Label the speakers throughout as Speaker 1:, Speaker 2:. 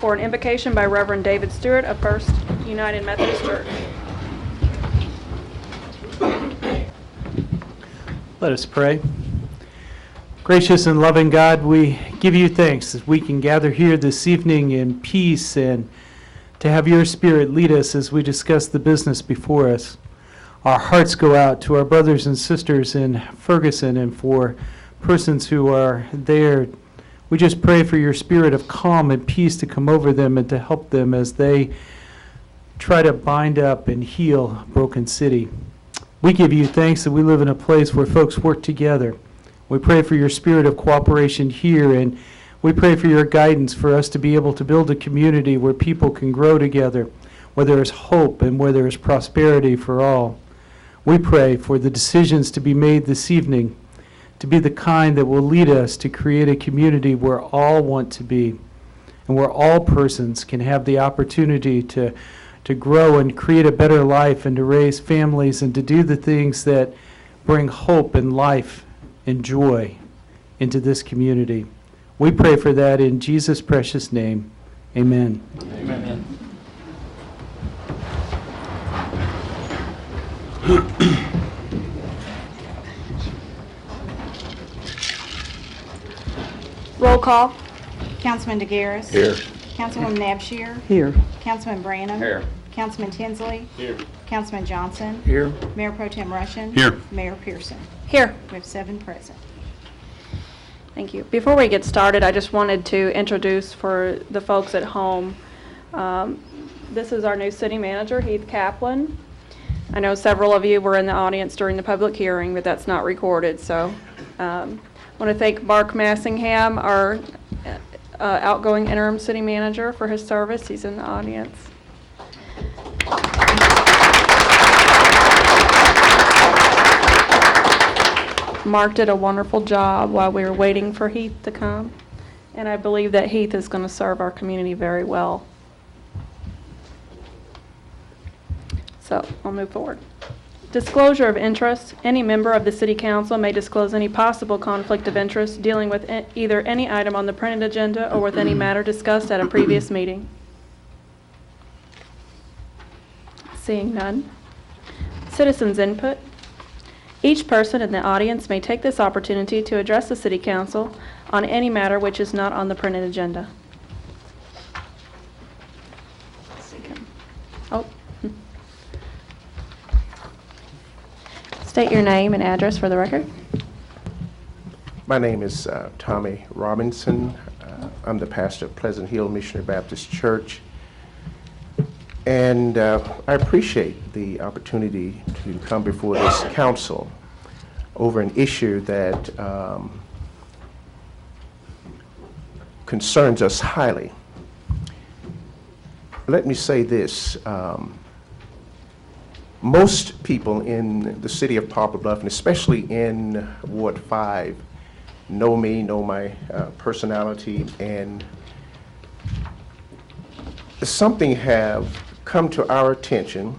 Speaker 1: for an invocation by Reverend David Stewart of First United Methodist Church.
Speaker 2: Let us pray. Gracious and loving God, we give you thanks that we can gather here this evening in peace and to have your Spirit lead us as we discuss the business before us. Our hearts go out to our brothers and sisters in Ferguson and for persons who are there. We just pray for your spirit of calm and peace to come over them and to help them as they try to bind up and heal a broken city. We give you thanks that we live in a place where folks work together. We pray for your spirit of cooperation here, and we pray for your guidance for us to be able to build a community where people can grow together, where there is hope and where there is prosperity for all. We pray for the decisions to be made this evening to be the kind that will lead us to create a community where all want to be and where all persons can have the opportunity to grow and create a better life and to raise families and to do the things that bring hope and life and joy into this community. We pray for that in Jesus' precious name. Amen.
Speaker 3: Amen.
Speaker 1: Roll call.
Speaker 4: Councilman DeGaris.
Speaker 3: Here.
Speaker 4: Councilwoman Abshir.
Speaker 2: Here.
Speaker 4: Councilman Branham.
Speaker 3: Here.
Speaker 4: Councilman Tinsley.
Speaker 3: Here.
Speaker 4: Councilman Johnson.
Speaker 3: Here.
Speaker 4: Mayor Pro Tem Russian.
Speaker 3: Here.
Speaker 4: Mayor Pearson.
Speaker 1: Here.
Speaker 4: We have 7 present.
Speaker 1: Thank you. Before we get started, I just wanted to introduce for the folks at home, this is our new city manager, Heath Kaplan. I know several of you were in the audience during the public hearing, but that's not recorded. So I want to thank Mark Massingham, our outgoing interim city manager, for his service. He's in the audience. Mark did a wonderful job while we were waiting for Heath to come, and I believe that Heath is going to serve our community very well. So I'll move forward. Disclosure of interest. Any member of the City Council may disclose any possible conflict of interest dealing with either any item on the printed agenda or with any matter discussed at a previous meeting. Seeing none. Citizens' input. Each person in the audience may take this opportunity to address the City Council on any matter which is not on the printed agenda. Oh. State your name and address for the record.
Speaker 5: My name is Tommy Robinson. I'm the pastor of Pleasant Hill Missionary Baptist Church. And I appreciate the opportunity to come before this council over an issue that concerns us highly. Let me say this. Most people in the city of Poplar, Bluff, and especially in Ward 5, know me, know my personality, and something have come to our attention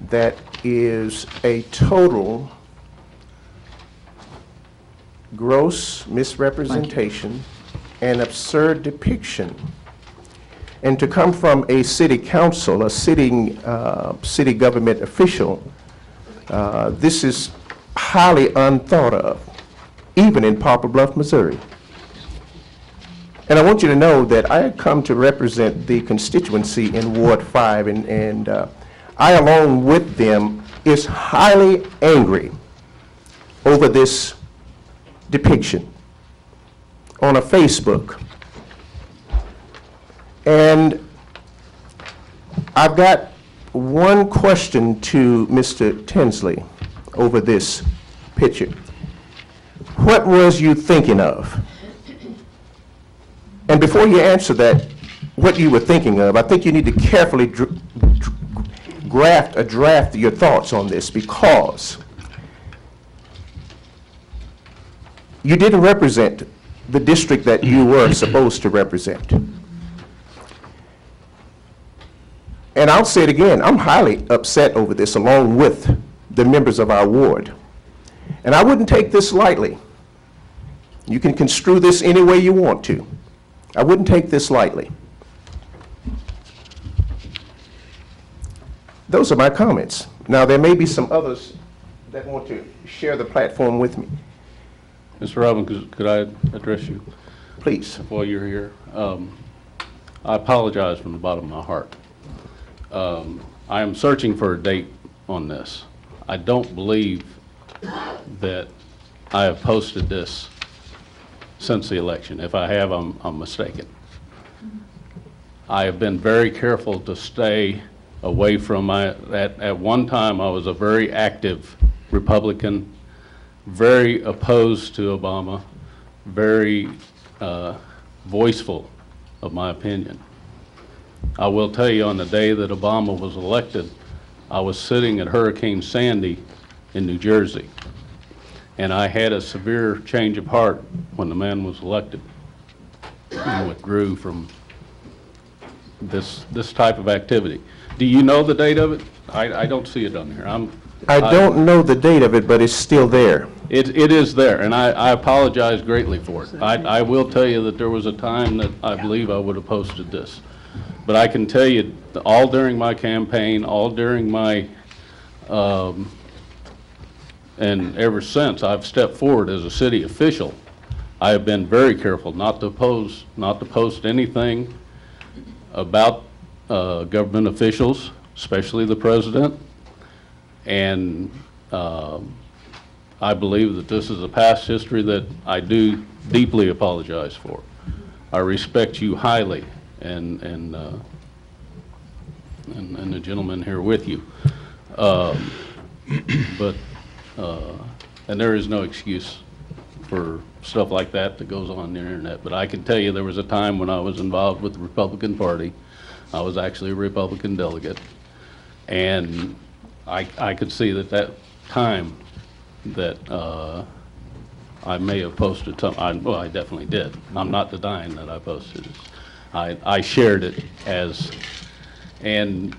Speaker 5: that is a total gross misrepresentation and absurd depiction. And to come from a city council, a sitting city government official, this is highly unthought of, even in Poplar Bluff, Missouri. And I want you to know that I have come to represent the constituency in Ward 5, and I, along with them, is highly angry over this depiction on a Facebook. And I've got one question to Mr. Tinsley over this picture. What was you thinking of? And before you answer that, what you were thinking of, I think you need to carefully draft your thoughts on this, because you didn't represent the district that you were supposed to represent. And I'll say it again, I'm highly upset over this, along with the members of our ward. And I wouldn't take this lightly. You can construe this any way you want to. I wouldn't take this lightly. those are my comments. Now, there may be some others that want to share the platform with me.
Speaker 3: Mr. Robbins, could I address you
Speaker 5: Please.
Speaker 3: while you're here? I apologize from the bottom of my heart. I am searching for a date on this. I don't believe that I have posted this since the election. If I have, I'm mistaken. I have been very careful to stay away from at one time I was a very active Republican, very opposed to Obama, very voiceful of my opinion. I will tell you, on the day that Obama was elected, I was sitting at Hurricane Sandy in New Jersey, and I had a severe change of heart when the man was elected and withdrew from this type of activity. Do you know the date of it? I don't see it on here.
Speaker 5: I don't know the date of it, but it's still there.
Speaker 3: It is there, and I apologize greatly for it. I will tell you that there was a time that I believe I would have posted this. But I can tell you, all during my campaign, all during my, and ever since I've stepped forward as a city official, I have been very careful not to post anything about government officials, especially the president. And I believe that this is a past history that I do deeply apologize for. I respect you highly, and the gentleman here with you. And there is no excuse for stuff like that goes on the internet. But I can tell you there was a time when I was involved with the Republican Party. I was actually a Republican delegate. And I could see that time that I may have posted something. Well, I definitely did. I'm not denying that I posted it. I shared it and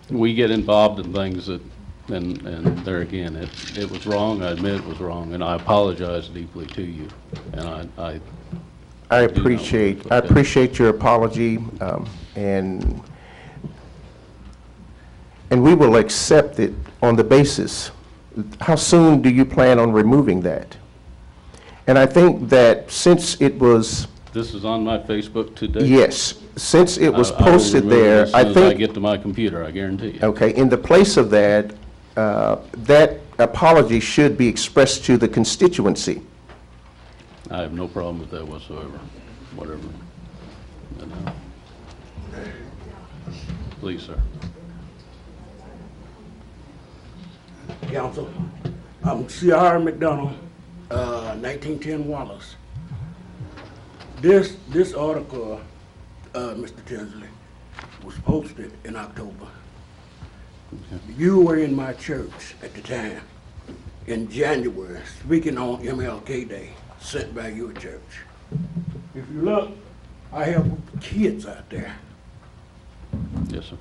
Speaker 3: we get involved in things that, and there again, it was wrong. I admit it was wrong, and I apologize deeply to you. And
Speaker 5: I appreciate your apology, and we will accept it on the basis. How soon do you plan on removing that? And I think that since it was,
Speaker 3: this is on my Facebook today.
Speaker 5: yes, since it was
Speaker 3: I will
Speaker 5: posted
Speaker 3: remove it
Speaker 5: there,
Speaker 3: as
Speaker 5: I
Speaker 3: soon as I
Speaker 5: think,
Speaker 3: get to my computer, I guarantee you.
Speaker 5: okay, in the place of that, that apology should be expressed to the constituency.
Speaker 3: I have no problem with that whatsoever, whatever. And, please, sir.
Speaker 6: Council, I'm C.R. McDonald, 1910 Wallace. This article, Mr. Tinsley, was posted in October. You were in my church at the time, in January, speaking on MLK Day, sent by your church. If you look, I have kids out there.
Speaker 3: Yes, sir.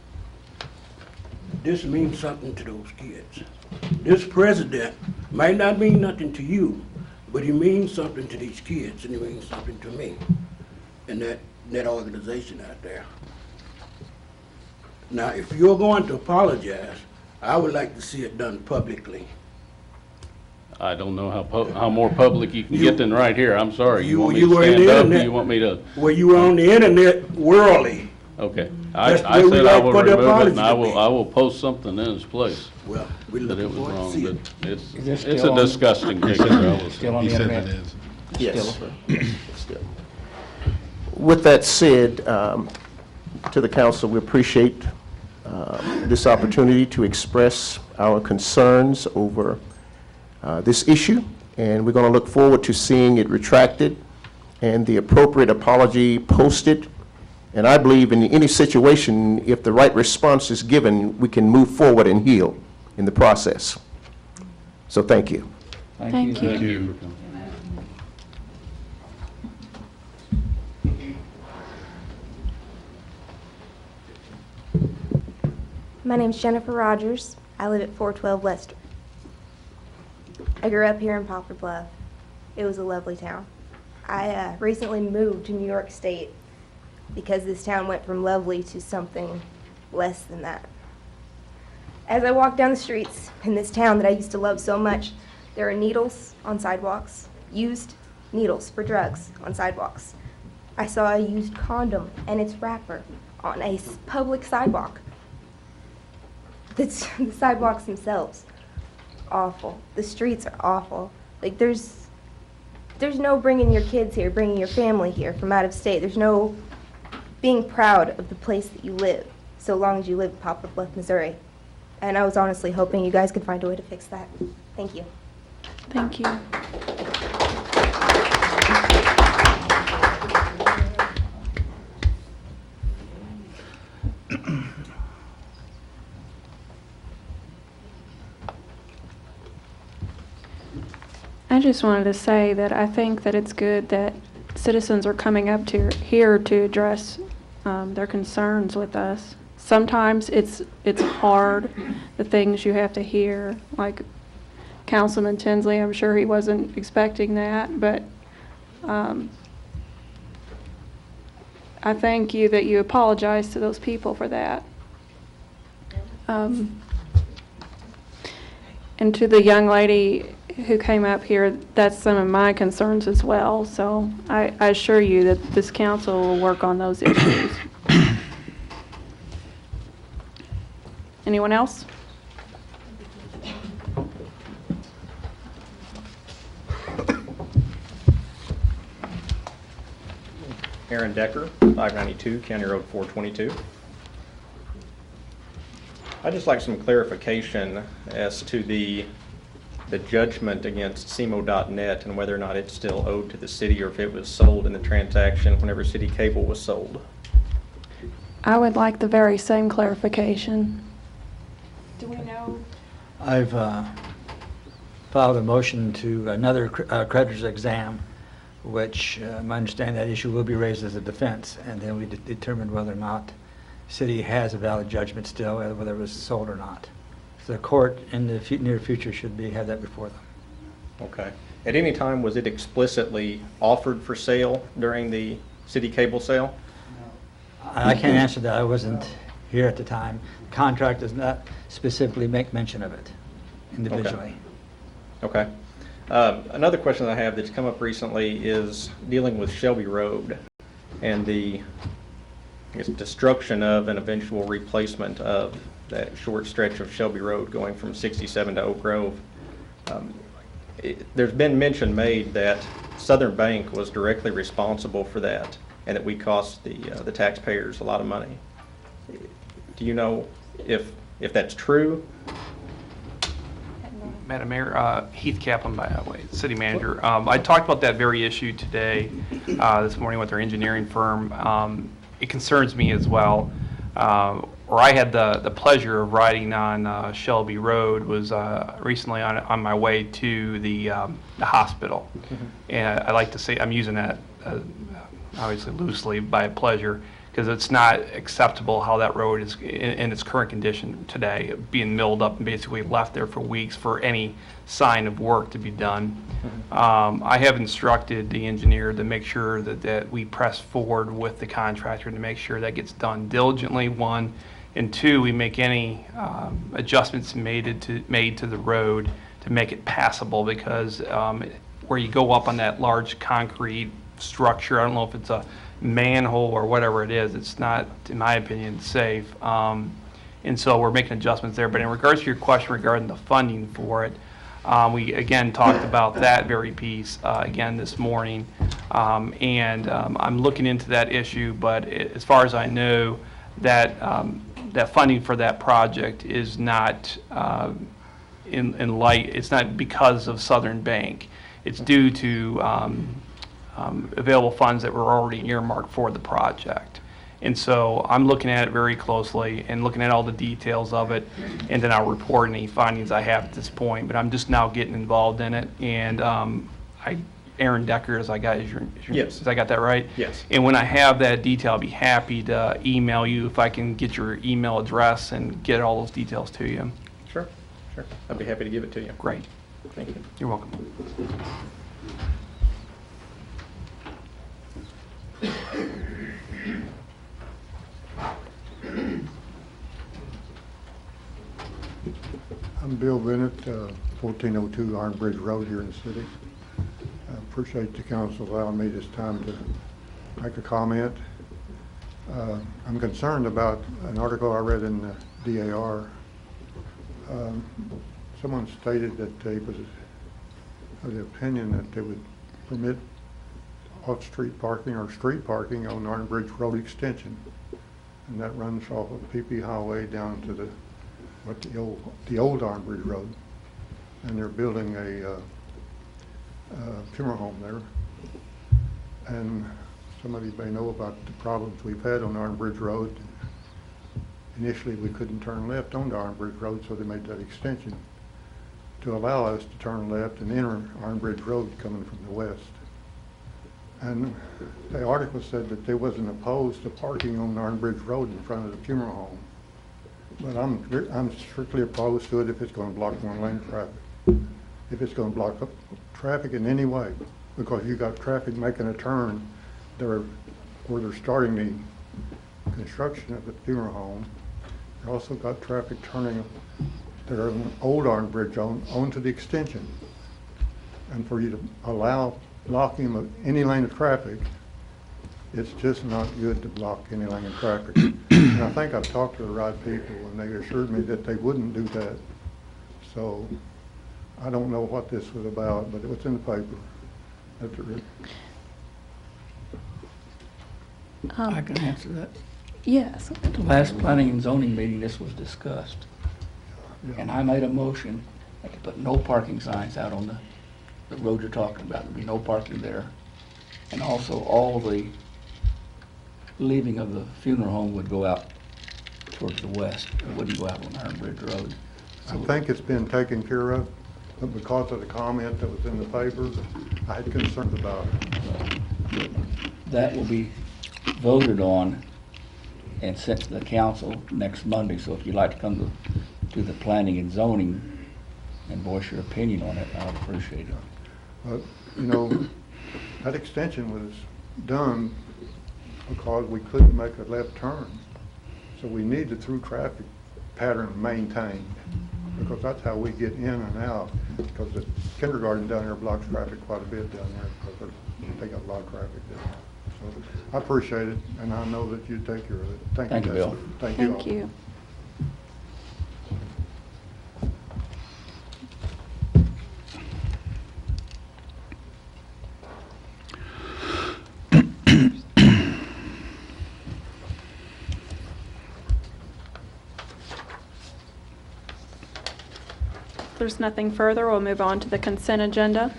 Speaker 6: This means something to those kids. This president might not mean nothing to you, but he means something to these kids, and he means something to me and that organization out there. Now, if you're going to apologize, I would like to see it done publicly.
Speaker 3: I don't know how more public you can get than right here. I'm sorry. You want me
Speaker 6: you
Speaker 3: to
Speaker 6: were in
Speaker 3: stand
Speaker 6: the
Speaker 3: up, or
Speaker 6: internet.
Speaker 3: you want me to?
Speaker 6: Well, you were on the internet worldly.
Speaker 3: Okay.
Speaker 6: That's the
Speaker 3: I
Speaker 6: way we
Speaker 3: said I
Speaker 6: like
Speaker 3: will
Speaker 6: for the
Speaker 3: remove it,
Speaker 6: apology
Speaker 3: and I
Speaker 6: to be.
Speaker 3: will post something in its place
Speaker 6: Well, we're
Speaker 3: that it
Speaker 6: looking
Speaker 3: was
Speaker 6: forward to
Speaker 3: wrong.
Speaker 6: see
Speaker 3: But
Speaker 6: it.
Speaker 3: it's
Speaker 7: this
Speaker 3: a
Speaker 7: still on?
Speaker 3: disgusting picture. I will say.
Speaker 7: Still on the internet?
Speaker 5: Yes. Still. With that said, to the council, we appreciate this opportunity to express our concerns over this issue, and we're going to look forward to seeing it retracted and the appropriate apology posted. And I believe in any situation, if the right response is given, we can move forward and heal in the process. So thank you.
Speaker 1: Thank you.
Speaker 3: Thank you for coming.
Speaker 8: My name's Jennifer Rogers. I live at 412 Lester. I grew up here in Poplar, Bluff. It was a lovely town. I recently moved to New York State because this town went from lovely to something less than that. As I walk down the streets in this town that I used to love so much, there are needles on sidewalks, used needles for drugs on sidewalks. I saw a used condom and its wrapper on a public sidewalk. The sidewalks themselves, awful. The streets are awful. Like, there's no bringing your kids here, bringing your family here from out of state. There's no being proud of the place that you live, so long as you live in Poplar Bluff, Missouri. And I was honestly hoping you guys could find a way to fix that. Thank you.
Speaker 1: Thank you. I just wanted to say that I think that it's good that citizens are coming up to here to address their concerns with us. Sometimes it's hard, the things you have to hear, like Councilman Tinsley, I'm sure he wasn't expecting that, but I thank you that you apologize to those people for that. And to the young lady who came up here, that's some of my concerns as well. So I assure you that this council will work on those issues. Anyone else?
Speaker 7: Aaron Decker, 592 County Road 422. I'd just like some clarification as to the judgment against SEMO.net and whether or not it's still owed to the city or if it was sold in the transaction whenever City Cable was sold.
Speaker 1: I would like the very same clarification. Do we know?
Speaker 9: I've filed a motion to another creditor's exam, which my understanding that issue will be raised as a defense, and then we determine whether or not city has a valid judgment still, whether it was sold or not. So the court in the near future should have that before them.
Speaker 7: Okay. At any time, was it explicitly offered for sale during the City Cable sale?
Speaker 9: I can't answer that. I wasn't here at the time. The contract does not specifically make mention of it individually.
Speaker 7: Okay. Another question that I have that's come up recently is dealing with Shelby Road and the, I guess, destruction of and eventual replacement of that short stretch of Shelby Road going from 67 to Oak Grove. There's been mention made that Southern Bank was directly responsible for that and that we cost the taxpayers a lot of money. Do you know if that's true?
Speaker 10: Madam Mayor, Heath Kaplan, by the way, City Manager. I talked about that very issue today, this morning with our engineering firm. It concerns me as well. Where I had the pleasure of riding on Shelby Road was recently on my way to the hospital. And I like to say, I'm using that obviously loosely by pleasure, because it's not acceptable how that road is in its current condition today, being milled up and basically left there for weeks for any sign of work to be done. I have instructed the engineer to make sure that we press forward with the contractor to make sure that gets done diligently, one, and two, we make any adjustments made to the road to make it passable, because where you go up on that large concrete structure, I don't know if it's a manhole or whatever it is, it's not, in my opinion, safe. And so we're making adjustments there. But in regards to your question regarding the funding for it, we again talked about that very piece again this morning. I'm looking into that issue, but as far as I know, that that funding for that project is not it's not because of Southern Bank. It's due to available funds that were already earmarked for the project. And so I'm looking at it very closely and looking at all the details of it, and then I'll report any findings I have at this point. But I'm just now getting involved in it. And Aaron Decker, as I got
Speaker 7: Yes.
Speaker 10: As I got that right?
Speaker 7: Yes.
Speaker 10: And when I have that detail, I'll be happy to email you if I can get your email address and get all those details to you.
Speaker 7: Sure, sure. I'd be happy to give it to you.
Speaker 10: Great.
Speaker 7: Thank you.
Speaker 10: You're welcome.
Speaker 11: I'm Bill Bennett, 1402 Iron Bridge Road here in the city. I appreciate the council allowing me this time to make a comment. I'm concerned about an article I read in the DAR. Someone stated that they was of the opinion that they would permit off-street parking or street parking on Iron Bridge Road extension. And that runs off of PP Highway down to the old Iron Bridge Road. And they're building a funeral home there. And somebody may know about the problems we've had on Iron Bridge Road. Initially, we couldn't turn left on the Iron Bridge Road, so they made that extension to allow us to turn left and enter Iron Bridge Road coming from the west. And the article said that they wasn't opposed to parking on Iron Bridge Road in front of the funeral home. But I'm strictly opposed to it if it's going to block one lane of traffic. If it's going to block up traffic in any way, because you got traffic making a turn there where they're starting the construction of the funeral home. You also got traffic turning their old Iron Bridge onto the extension. And for you to allow blocking of any lane of traffic, it's just not good to block any lane of traffic. And I think I've talked to the right people, and they assured me that they wouldn't do that. So I don't know what this was about, but it was in the paper.
Speaker 12: I can answer that.
Speaker 1: Yes.
Speaker 12: At the last planning and zoning meeting, this was discussed. And I made a motion to put no parking signs out on the road you're talking about. There'd be no parking there. And also all the leaving of the funeral home would go out towards the west. It wouldn't go out on Iron Bridge Road.
Speaker 11: I think it's been taken care of, but because of the comment that was in the paper, I had concerns about it.
Speaker 12: That will be voted on and sent to the council next Monday. So if you'd like to come to the planning and zoning and voice your opinion on it, I'd appreciate it.
Speaker 11: But, you know, that extension was done because we couldn't make a left turn. So we need the through traffic pattern maintained, because that's how we get in and out. Because the kindergarten down there blocks traffic quite a bit down there, because they got a lot of traffic down there. So I appreciate it, and I know that you take care of it.
Speaker 12: Thank you, Bill.
Speaker 11: Thank you all.
Speaker 1: Thank you. If there's nothing further, we'll move on to the consent agenda.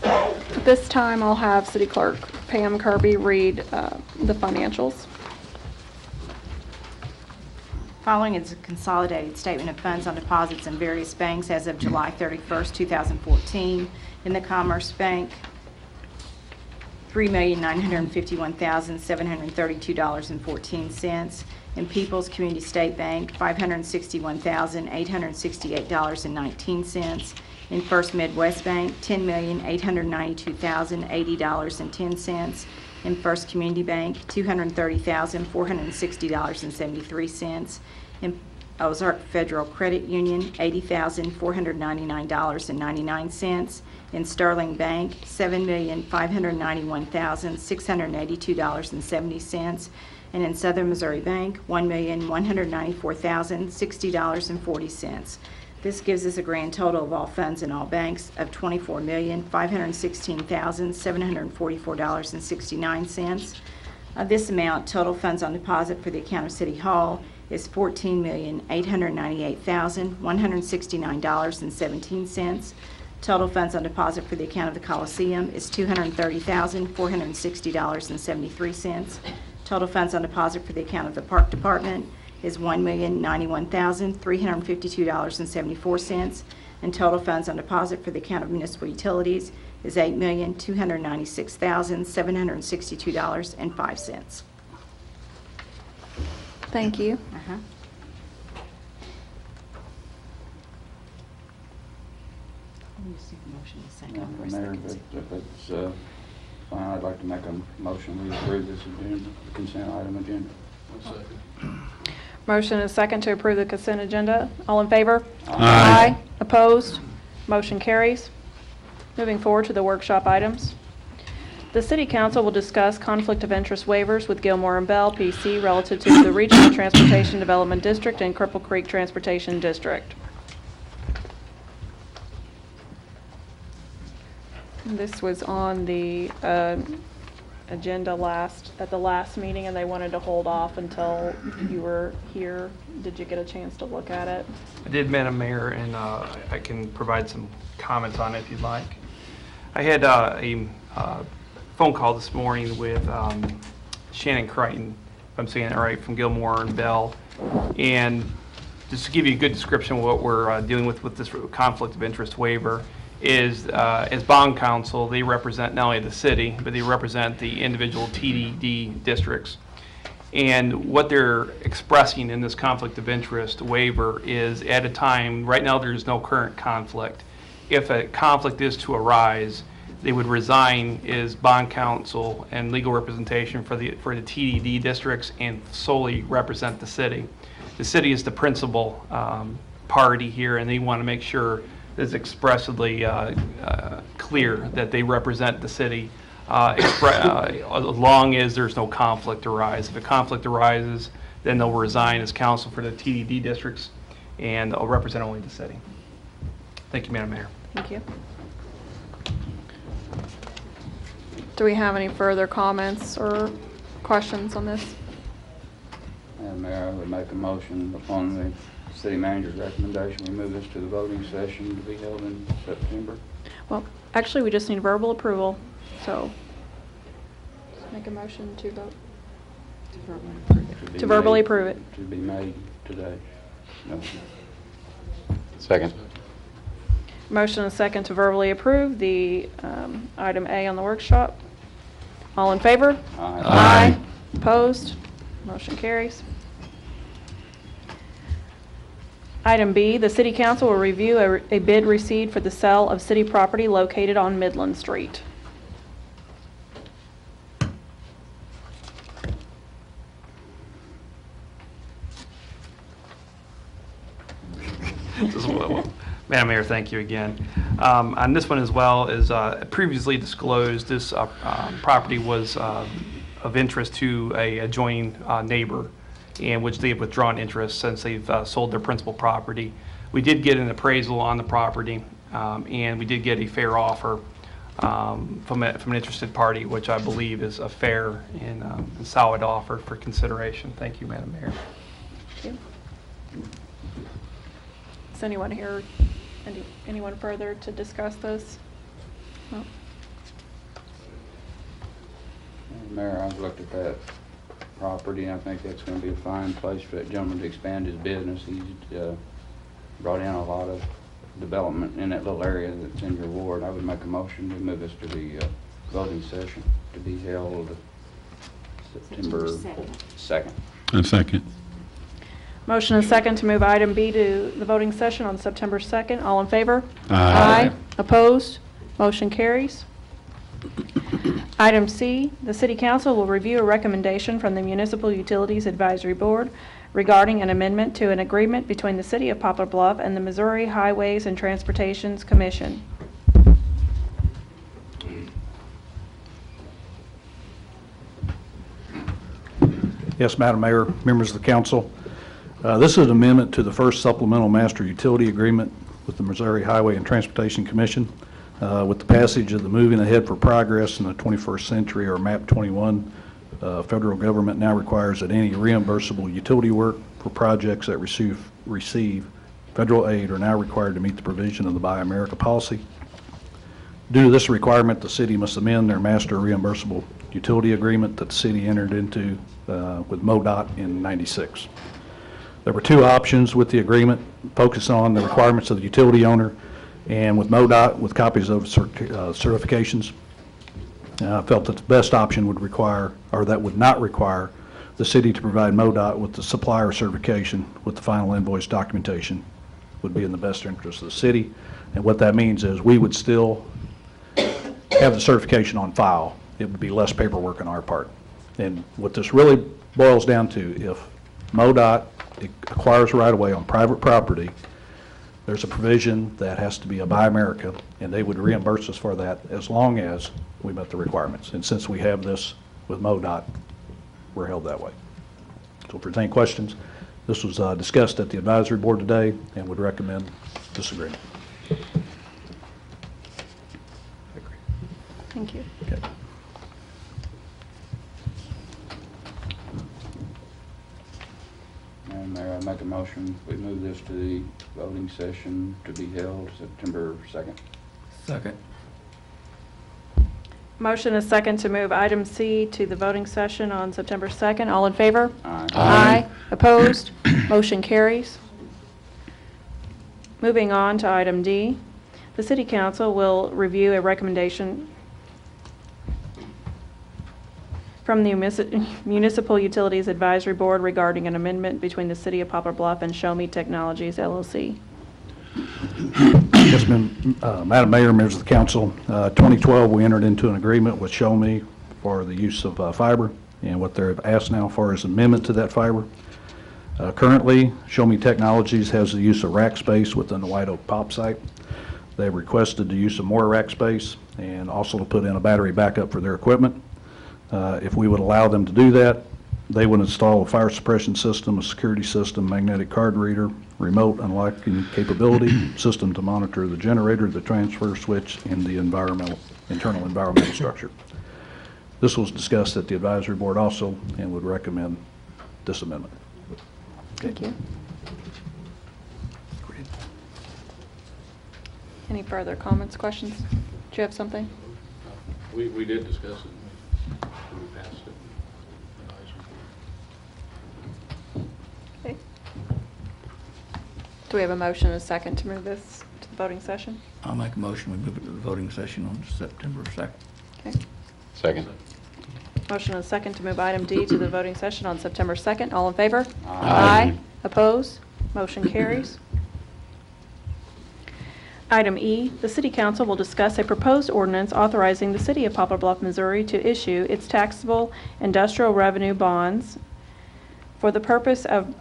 Speaker 1: At this time, I'll have City Clerk Pam Kirby read the financials.
Speaker 4: Following is a consolidated statement of funds on deposits in various banks as of July 31st, 2014. In the Commerce Bank, $3,951,732.14. In People's Community State Bank, $561,868.19. In First Midwest Bank, $10,892,080.10. In First Community Bank, $230,460.73. In Ozark Federal Credit Union, $80,499.99. In Sterling Bank, $7,591,682.70. And in Southern Missouri Bank, $1,194,060.40. This gives us a grand total of all funds in all banks of $24,516,744.69. Of this amount, total funds on deposit for the account of City Hall is $14,898,169.17. Total funds on deposit for the account of the Coliseum is $230,460.73. Total funds on deposit for the account of the Park Department is $1,091,352.74. And total funds on deposit for the account of municipal utilities is $8,296,762.05.
Speaker 1: Thank you.
Speaker 13: Mayor, if it's fine, I'd like to make a motion we approve this agenda, consent item agenda.
Speaker 1: Motion and a second to approve the consent agenda. All in favor?
Speaker 13: Aye.
Speaker 1: Opposed? Motion carries. Moving forward to the workshop items. The City Council will discuss conflict of interest waivers with Gilmore and Bell, PC, relative to the Regional Transportation Development District and Cripple Creek Transportation District. This was on the agenda at the last meeting, and they wanted to hold off until you were here. Did you get a chance to look at it?
Speaker 10: I did, Madam Mayor, and I can provide some comments on it if you'd like. I had a phone call this morning with Shannon Crichton, if I'm saying it right, from Gilmore and Bell. And just to give you a good description of what we're dealing with this conflict of interest waiver is, as bond counsel, they represent not only the city, but they represent the individual TDD districts. And what they're expressing in this conflict of interest waiver is, at a time, right now there's no current conflict. If a conflict is to arise, they would resign as bond counsel and legal representation for the TDD districts and solely represent the city. The city is the principal party here, and they want to make sure it's expressly clear that they represent the city as long as there's no conflict arise. If a conflict arises, then they'll resign as counsel for the TDD districts, and they'll represent only the city. Thank you, Madam Mayor.
Speaker 1: Thank you. Do we have any further comments or questions on this?
Speaker 13: Madam Mayor, I would make a motion upon the city manager's recommendation, we move this to the voting session to be held in September.
Speaker 1: Well, actually, we just need verbal approval, so just make a motion to vote. To verbally approve it.
Speaker 13: To be made today. No. Second.
Speaker 1: Motion and a second to verbally approve the item A on the workshop. All in favor?
Speaker 13: Aye.
Speaker 1: Opposed? Motion carries. Item B, the City Council will review a bid received for the sale of city property located on Midland Street.
Speaker 10: Madam Mayor, thank you again. On this one as well, as previously disclosed, this property was of interest to a adjoining neighbor, in which they have withdrawn interest since they've sold their principal property. We did get an appraisal on the property, and we did get a fair offer from an interested party, which I believe is a fair and solid offer for consideration. Thank you, Madam Mayor.
Speaker 1: Thank you. Is anyone here, anyone further to discuss this? No?
Speaker 13: Mayor, I've looked at that property, and I think that's going to be a fine place for that gentleman to expand his business. He's brought in a lot of development in that little area that's in your ward. I would make a motion to move this to the voting session to be held September 2nd.
Speaker 3: A second.
Speaker 1: Motion and second to move item B to the voting session on September 2nd. All in favor?
Speaker 3: Aye.
Speaker 1: Opposed? Motion carries. Item C, the City Council will review a recommendation from the Municipal Utilities Advisory Board regarding an amendment to an agreement between the City of Poplar Bluff and the Missouri Highways and Transportations Commission.
Speaker 14: Yes, Madam Mayor, members of the council. This is an amendment to the first supplemental master utility agreement with the Missouri Highway and Transportation Commission. With the passage of the Moving Ahead for Progress in the 21st Century, or MAP 21, federal government now requires that any reimbursable utility work for projects that receive federal aid are now required to meet the provision of the Buy America policy. Due to this requirement, the city must amend their master reimbursable utility agreement that the city entered into with MoDOT in '96. There were two options with the agreement: focus on the requirements of the utility owner, and with MoDOT with copies of certifications. I felt that the best option would require, or that would not require, the city to provide MoDOT with the supplier certification with the final invoice documentation would be in the best interest of the city. And what that means is we would still have the certification on file. It would be less paperwork on our part. And what this really boils down to, if MoDOT acquires right-of-way on private property, there's a provision that has to be a Buy America, and they would reimburse us for that as long as we met the requirements. And since we have this with MoDOT, we're held that way. So if there's any questions, this was discussed at the advisory board today and would recommend this agreement.
Speaker 1: Thank you.
Speaker 14: Okay.
Speaker 13: Madam Mayor, I make a motion, we move this to the voting session to be held September 2nd.
Speaker 12: Second.
Speaker 1: Motion is second to move item C to the voting session on September 2nd. All in favor?
Speaker 13: Aye.
Speaker 1: Aye. Opposed? Motion carries. Moving on to item D, the City Council will review a recommendation from the Municipal Utilities Advisory Board regarding an amendment between the City of Poplar Bluff and Show Me Technologies, LLC.
Speaker 14: Yes, Madam Mayor, members of the council, 2012, we entered into an agreement with Show Me for the use of fiber, and what they've asked now for is amendment to that fiber. Currently, Show Me Technologies has the use of rack space within the White Oak Pop site. They've requested the use of more rack space and also to put in a battery backup for their equipment. If we would allow them to do that, they would install a fire suppression system, a security system, magnetic card reader, remote unlocking capability, system to monitor the generator, the transfer switch, and the internal environmental structure. This was discussed at the advisory board also and would recommend this amendment.
Speaker 1: Thank you. Any further comments, questions? Do you have something?
Speaker 3: We did discuss it. We passed it.
Speaker 1: Okay. Do we have a motion and a second to move this to the voting session?
Speaker 12: I'll make a motion, we move it to the voting session on September 2nd.
Speaker 1: Okay.
Speaker 3: Second.
Speaker 1: Motion and a second to move item D to the voting session on September 2nd. All in favor?
Speaker 3: Aye.
Speaker 1: Opposed? Motion carries. Item E, the City Council will discuss a proposed ordinance authorizing the City of Poplar Bluff, Missouri to issue its taxable industrial revenue bonds for the purpose of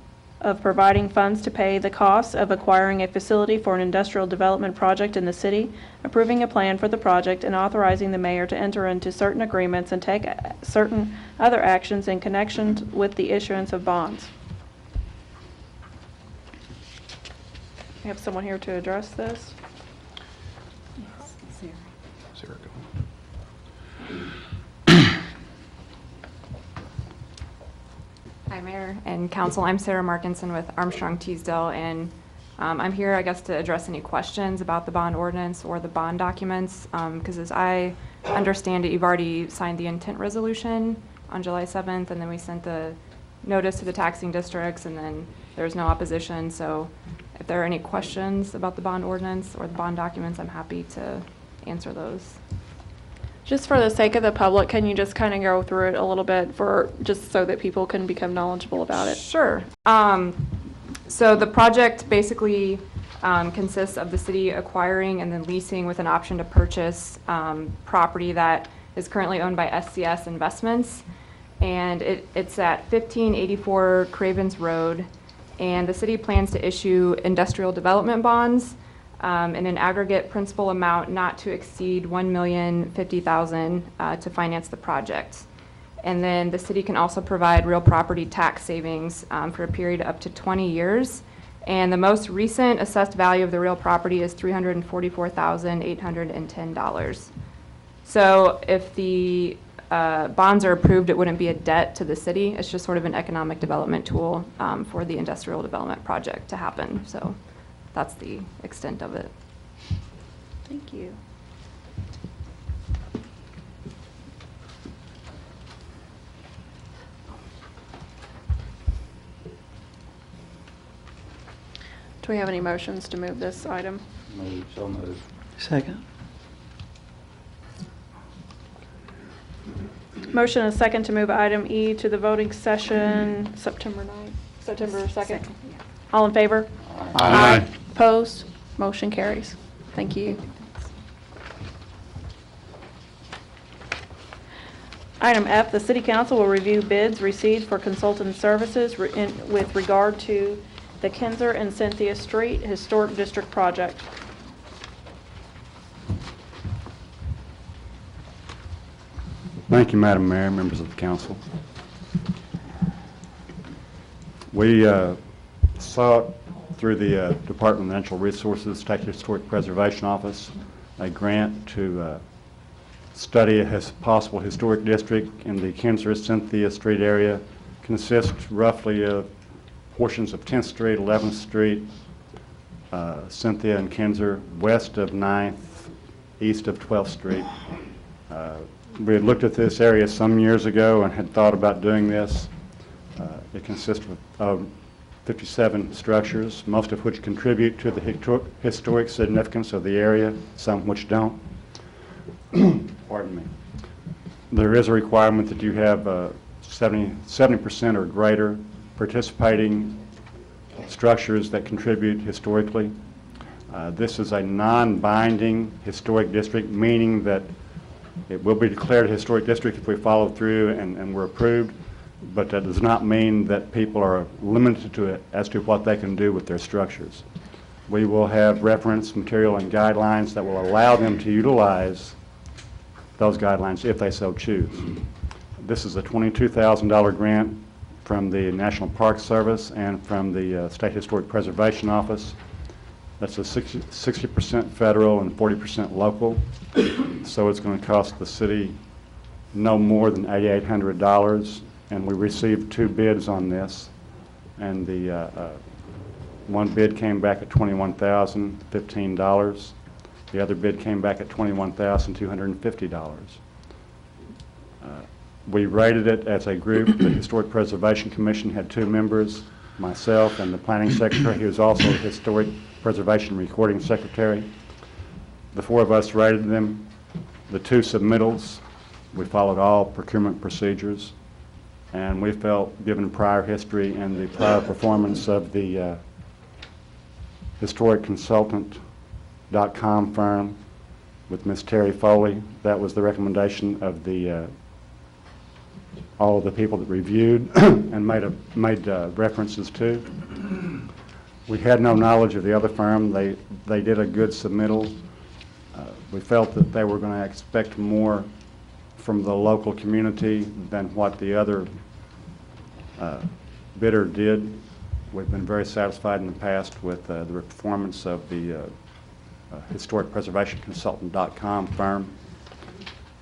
Speaker 1: providing funds to pay the costs of acquiring a facility for an industrial development project in the city, approving a plan for the project, and authorizing the mayor to enter into certain agreements and take certain other actions in connection with the issuance of bonds. We have someone here to address this.
Speaker 14: Sarah,
Speaker 15: Hi, Mayor and Council. I'm Sarah Markinson with Armstrong Teasdale, and I'm here, I guess, to address any questions about the bond ordinance or the bond documents, because as I understand it, you've already signed the intent resolution on July 7th, and then we sent the notice to the taxing districts, and then there was no opposition. So if there are any questions about the bond ordinance or the bond documents, I'm happy to answer those.
Speaker 1: Just for the sake of the public, can you just kind of go through it a little bit just so that people can become knowledgeable about it?
Speaker 15: Sure. So the project basically consists of the city acquiring and then leasing with an option to purchase property that is currently owned by SCS Investments. And it's at 1584 Cravens Road. And the city plans to issue industrial development bonds in an aggregate principal amount not to exceed $1,050,000 to finance the project. And then the city can also provide real property tax savings for a period of up to 20 years. And the most recent assessed value of the real property is $344,810. So if the bonds are approved, it wouldn't be a debt to the city. It's just sort of an economic development tool for the industrial development project to happen. So that's the extent of it.
Speaker 1: Thank you. Do we have any motions to move this item?
Speaker 13: Move, so moved.
Speaker 9: Second.
Speaker 1: Motion and a second to move item E to the voting session September 9th, September 2nd. All in favor?
Speaker 3: Aye.
Speaker 1: Opposed? Motion carries. Thank you. Item F, the City Council will review bids received for consultant services with regard to the Kinzer and Cynthia Street Historic District project.
Speaker 16: Thank you, Madam Mayor, members of the council. We sought through the Department of Natural Resources, State Historic Preservation Office, a grant to study a possible historic district in the Kinzer-Cynthia Street area. Consists roughly of portions of 10th Street, 11th Street, Cynthia and Kinzer, west of 9th, east of 12th Street. We had looked at this area some years ago and had thought about doing this. It consists of 57 structures, most of which contribute to the historic significance of the area, some which don't. Pardon me. There is a requirement that you have 70% or greater participating structures that contribute historically. This is a non-binding historic district, meaning that it will be declared a historic district if we follow through and we're approved, but that does not mean that people are limited to it as to what they can do with their structures. We will have reference material and guidelines that will allow them to utilize those guidelines if they so choose. This is a $22,000 grant from the National Park Service and from the State Historic Preservation Office. That's a 60% federal and 40% local. So it's going to cost the city no more than $8,800. And we received 2 bids on this. And the one bid came back at $21,015. The other bid came back at $21,250. We rated it as a group. The Historic Preservation Commission had 2 members, myself and the Planning Secretary, who is also the Historic Preservation Recording Secretary. The 4 of us rated them. The 2 submittals, we followed all procurement procedures, and we felt, given prior history and the prior performance of the historic consultant.com firm with Ms. Terry Foley, that was the recommendation of the all of the people that reviewed and made references to. We had no knowledge of the other firm. They did a good submittal. We felt that they were going to expect more from the local community than what the other bidder did. We've been very satisfied in the past with the performance of the Historic Preservation Consultant.com firm,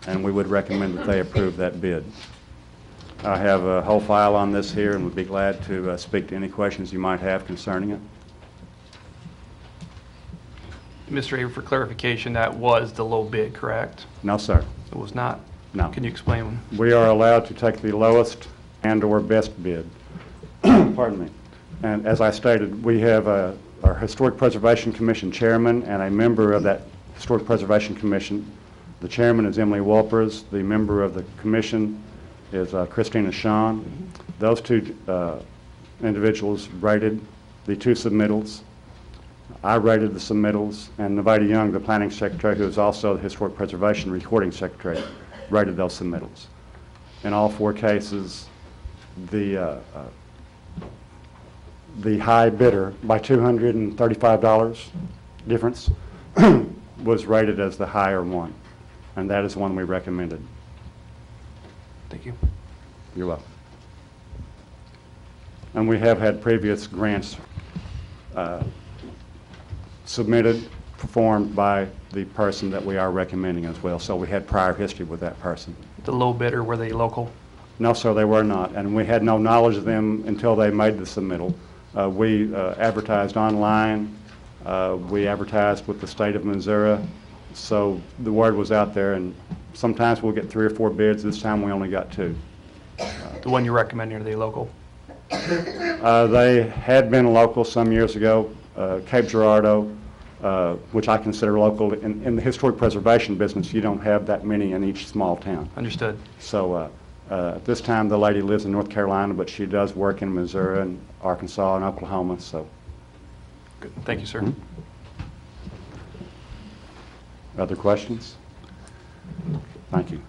Speaker 16: and we would recommend that they approve that bid. I have a whole file on this here and would be glad to speak to any questions you might have concerning it.
Speaker 10: Mr. Avery, for clarification, that was the low bid, correct?
Speaker 16: No, sir.
Speaker 10: It was not?
Speaker 16: No.
Speaker 10: Can you explain?
Speaker 16: We are allowed to take the lowest and/or best bid. Pardon me. And as I stated, we have our Historic Preservation Commission chairman and a member of that Historic Preservation Commission. The chairman is Emily Wolpers. The member of the commission is Christina Shawn. Those 2 individuals rated the 2 submittals. I rated the submittals, and Nevada Young, the planning secretary, who is also the Historic Preservation Recording Secretary, rated those submittals. In all 4 cases, the high bidder, by $235 difference, was rated as the higher one, and that is one we recommended.
Speaker 10: Thank you.
Speaker 16: You're welcome. And we have had previous grants submitted, performed by the person that we are recommending as well. So we had prior history with that person.
Speaker 10: The low bidder, were they local?
Speaker 16: No, sir, they were not. And we had no knowledge of them until they made the submittal. We advertised online. We advertised with the state of Missouri. So the word was out there, and sometimes we'll get 3 or 4 bids. This time we only got 2.
Speaker 10: The one you're recommending, are they local?
Speaker 16: They had been local some years ago. Cape Girardeau, which I consider local. In the historic preservation business, you don't have that many in each small town.
Speaker 10: Understood.
Speaker 16: So at this time, the lady lives in North Carolina, but she does work in Missouri and Arkansas and Oklahoma. So,
Speaker 10: good. Thank you, sir.
Speaker 16: Mm-hmm. Other questions? Thank you.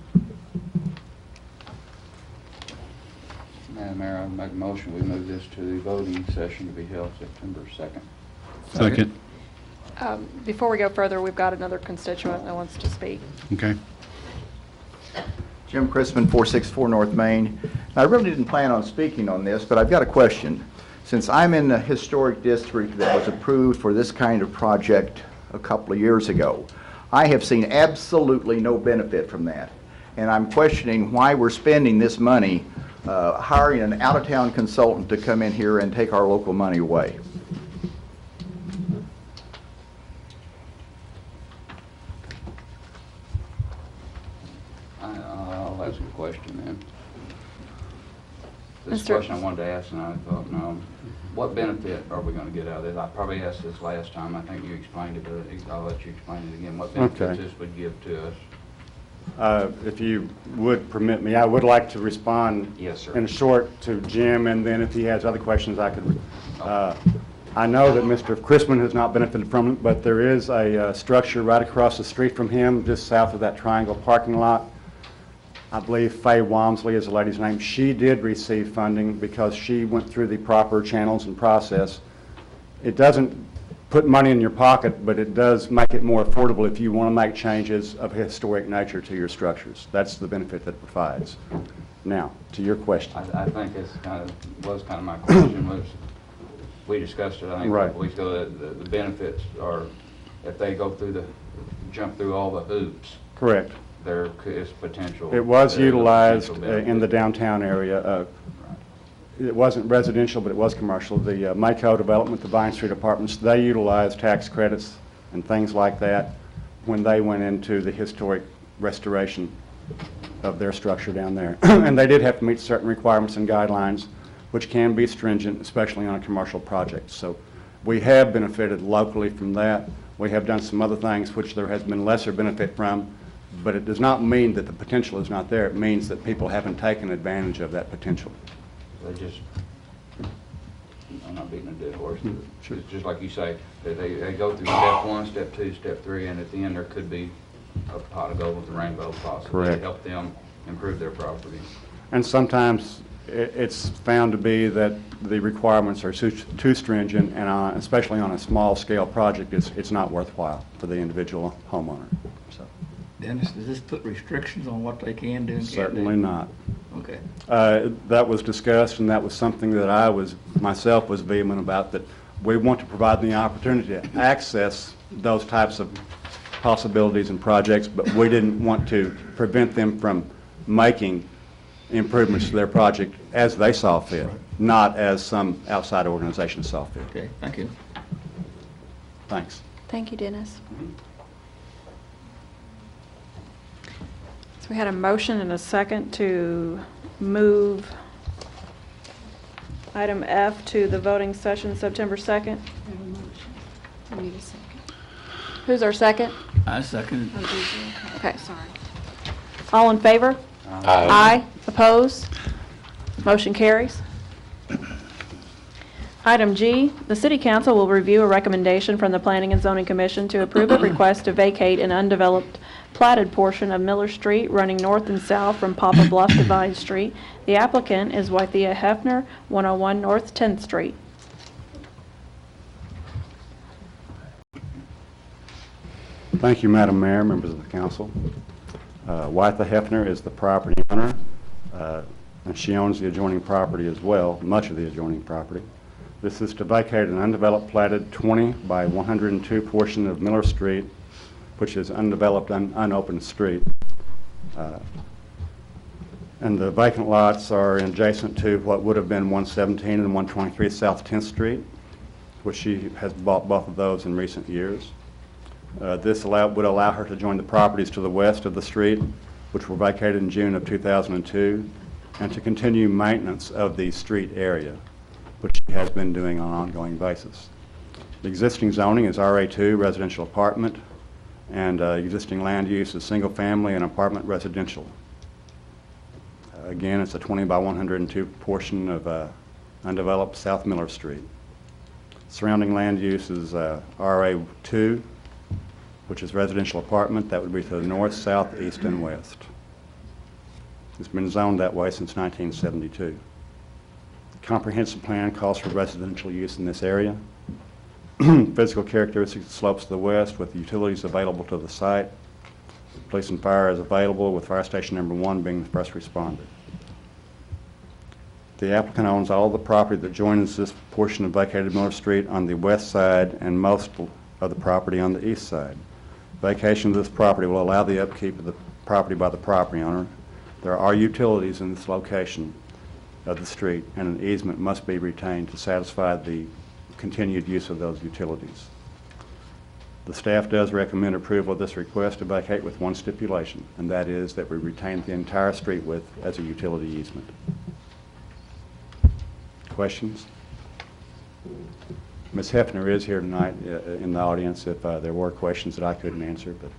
Speaker 13: Madam Mayor, I make a motion, we move this to the voting session to be held September 2nd.
Speaker 3: Second.
Speaker 1: Before we go further, we've got another constituent that wants to speak.
Speaker 3: Okay.
Speaker 17: Jim Chrisman, 464 North Main. I really didn't plan on speaking on this, but I've got a question. Since I'm in the historic district that was approved for this kind of project a couple of years ago, I have seen absolutely no benefit from that. And I'm questioning why we're spending this money hiring an out-of-town consultant to come in here and take our local money away.
Speaker 13: I'll ask a question then. This is
Speaker 1: Mr.
Speaker 13: a question I wanted to ask, and I thought, no, what benefit are we going to get out of this? I probably asked this last time. I think you explained it, but I'll let you explain it again. What benefits
Speaker 16: Okay.
Speaker 13: this would give to us?
Speaker 16: If you would permit me, I would like to respond
Speaker 13: Yes, sir.
Speaker 16: in short to Jim, and then if he has other questions, I could. I know that Mr. Chrisman has not benefited from it, but there is a structure right across the street from him, just south of that triangle parking lot. I believe Faye Walmsley is the lady's name. She did receive funding because she went through the proper channels and process. It doesn't put money in your pocket, but it does make it more affordable if you want to make changes of historic nature to your structures. That's the benefit that it provides. Now, to your question.
Speaker 13: I think it's was kind of my question was, we discussed it, I think, a
Speaker 16: Right.
Speaker 13: couple weeks ago, that the benefits are, if they go through jump through all the hoops,
Speaker 16: Correct.
Speaker 13: there is potential.
Speaker 16: It was
Speaker 13: there's a
Speaker 16: utilized
Speaker 13: potential
Speaker 16: in the
Speaker 13: benefit.
Speaker 16: downtown area. It wasn't residential, but it was commercial. The Mako development, the Vine Street Apartments, they utilized tax credits and things like that when they went into the historic restoration of their structure down there. And they did have to meet certain requirements and guidelines, which can be stringent, especially on a commercial project. So we have benefited locally from that. We have done some other things which there has been lesser benefit from, but it does not mean that the potential is not there. It means that people haven't taken advantage of that potential.
Speaker 13: They just, I'm not beating a dead horse.
Speaker 16: Sure.
Speaker 13: It's just like you say, they go through step 1, step 2, step 3, and at the end there could be a pot of gold with a rainbow possibly to
Speaker 16: Correct.
Speaker 13: help them improve their property.
Speaker 16: And sometimes it's found to be that the requirements are too stringent, and especially on a small-scale project, it's not worthwhile for the individual homeowner. So
Speaker 12: Dennis, does this put restrictions on what they can do and can't do?
Speaker 16: certainly not.
Speaker 12: Okay.
Speaker 16: That was discussed, and that was something that I myself was vehement about, that we want to provide the opportunity to access those types of possibilities and projects, but we didn't want to prevent them from making improvements to their project as they saw fit, not as some outside organization saw fit.
Speaker 12: Okay, thank you.
Speaker 16: Thanks.
Speaker 1: Thank you, Dennis. So we had a motion and a second to move item F to the voting session September 2nd.
Speaker 4: I need a second.
Speaker 1: Who's our second?
Speaker 12: I second it.
Speaker 1: Okay.
Speaker 4: Sorry.
Speaker 1: All in favor? Aye. Opposed? Motion carries. Item G, the City Council will review a recommendation from the Planning and Zoning Commission to approve a request to vacate an undeveloped platted portion of Miller Street running north and south from Poplar Bluff to Vine Street. The applicant is Wythea Hefner, 101 North 10th Street.
Speaker 16: Thank you, Madam Mayor, members of the council. Wytha Hefner is the property owner, and she owns the adjoining property as well, much of the adjoining property. This is to vacate an undeveloped platted 20 by 102 portion of Miller Street, which is undeveloped, unopened street. And the vacant lots are adjacent to what would have been 117 and 123 South 10th Street, which she has bought both of those in recent years. This would allow her to join the properties to the west of the street, which were vacated in June of 2002, and to continue maintenance of the street area, which she has been doing on an ongoing basis. The existing zoning is RA2, residential apartment, and existing land use is single family and apartment residential. Again, it's a 20 by 102 portion of undeveloped South Miller Street. Surrounding land use is RA2, which is residential apartment. That would be to the north, south, east, and west. It's been zoned that way since 1972. comprehensive plan calls for residential use in this area. Physical characteristics of the slopes to the west with utilities available to the site. Police and fire is available, with fire station number 1 being the first responder. The applicant owns all the property that joins this portion of vacated Miller Street on the west side and most of the property on the east side. Vacation of this property will allow the upkeep of the property by the property owner. There are utilities in this location of the street, and an easement must be retained to satisfy the continued use of those utilities. The staff does recommend approval of this request to vacate with one stipulation, and that is that we retain the entire street width as a utility easement. Questions? Ms. Hefner is here tonight in the audience if there were questions that I couldn't answer, but